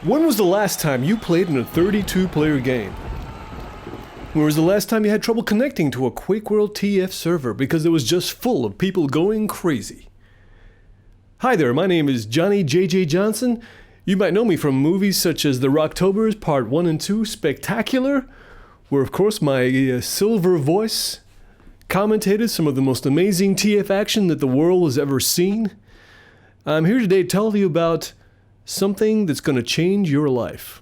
When was the last time you played in a 32-player game? When was the last time you had trouble connecting to a Quake World TF server because it was just full of people going crazy? Hi there, my name is Johnny J.J. Johnson. You might know me from movies such as The Rocktobers Part 1 and 2 Spectacular, where of course my silver voice commentated some of the most amazing TF action that the world has ever seen. I'm here today to tell you about something that's going to change your life.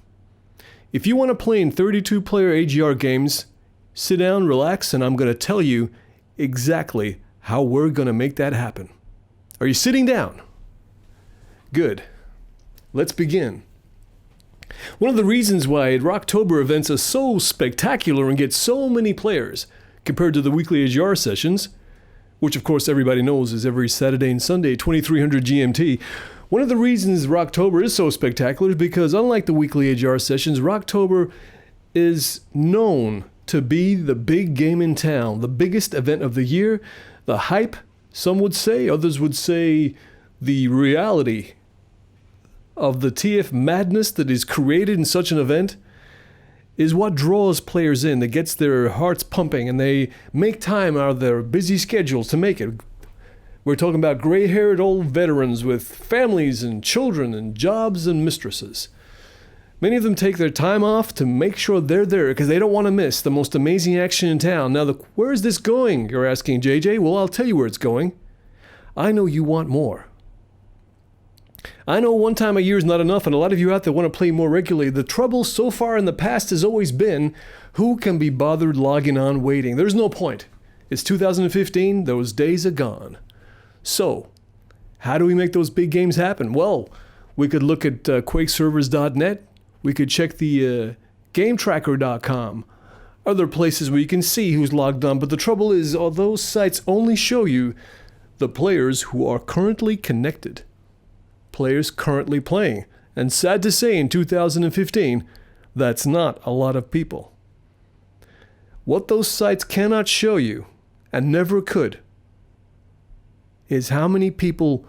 If you want to play in 32-player AGR games, sit down, relax, and I'm going to tell you exactly how we're going to make that happen. Are you sitting down? Good. Let's begin. One of the reasons why Rocktober events are so spectacular and get so many players compared to the weekly AGR sessions, which of course everybody knows is every Saturday and Sunday, 2300 GMT, one of the reasons Rocktober is so spectacular is because unlike the weekly AGR sessions, Rocktober is known to be the big game in town, the biggest event of the year, the hype, some would say, others would say the reality of the TF madness that is created in such an event is what draws players in, that gets their hearts pumping, and they make time out of their busy schedules to make it. We're talking about gray-haired old veterans with families and children and jobs and mistresses. Many of them take their time off to make sure they're there because they don't want to miss the most amazing action in town. Now, where is this going, you're asking, JJ? Well, I'll tell you where it's going. I know you want more. I know one time a year is not enough, and a lot of you out there want to play more regularly. The trouble so far in the past has always been, who can be bothered logging on waiting? There's no point. It's 2015, those days are gone. So, how do we make those big games happen? Well, we could look at quakeservers.net. We could check the gametracker.com. Other places where you can see who's logged on. But the trouble is, all those sites only show you the players who are currently connected. Players currently playing. And sad to say, in 2015, that's not a lot of people. What those sites cannot show you, and never could, is how many people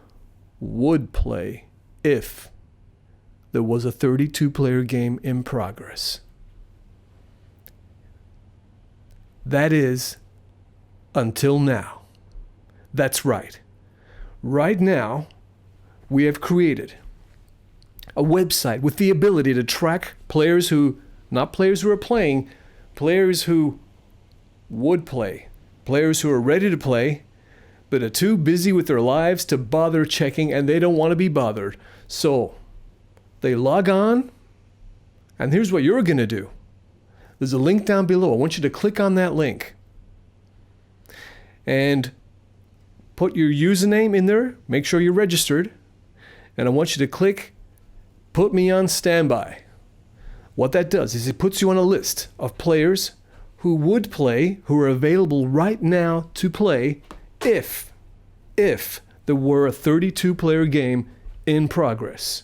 would play if there was a 32-player game in progress. That is, until now. That's right. Right now, we have created a website with the ability to track players who, not players who are playing, players who would play, players who are ready to play, but are too busy with their lives to bother checking, and they don't want to be bothered. So they log on, and here's what you're going to do. There's a link down below. I want you to click on that link and put your username in there. Make sure you're registered. And I want you to click Put Me on Standby. What that does is it puts you on a list of players who would play, who are available right now to play if there were a 32-player game in progress.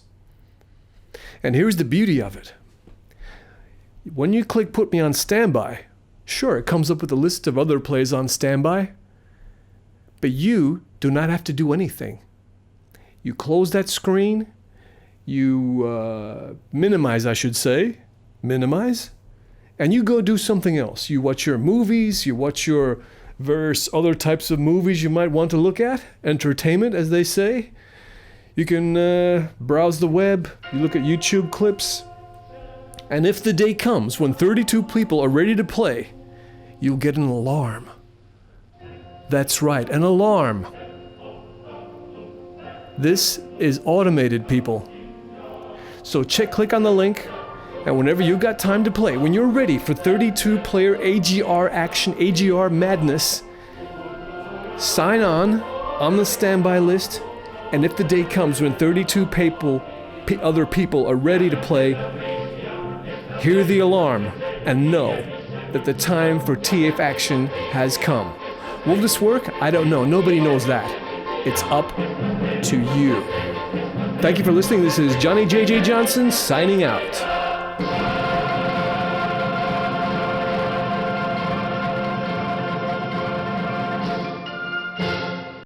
And here's the beauty of it. When you click Put Me on Standby, sure, it comes up with a list of other players on standby, but you do not have to do anything. You close that screen, you minimize, and you go do something else. You watch your movies, you watch your various other types of movies you might want to look at, entertainment, as they say. You can browse the web, you look at YouTube clips, and if the day comes when 32 people are ready to play, you'll get an alarm. That's right, an alarm. This is automated, people. So click on the link, and whenever you got time to play, when you're ready for 32-player AGR action, AGR madness, sign on the standby list, and if the day comes when 32 other people are ready to play, hear the alarm and know that the time for TF action has come. Will this work? I don't know. Nobody knows that. It's up to you. Thank you for listening. This is Johnny J.J. Johnson signing out.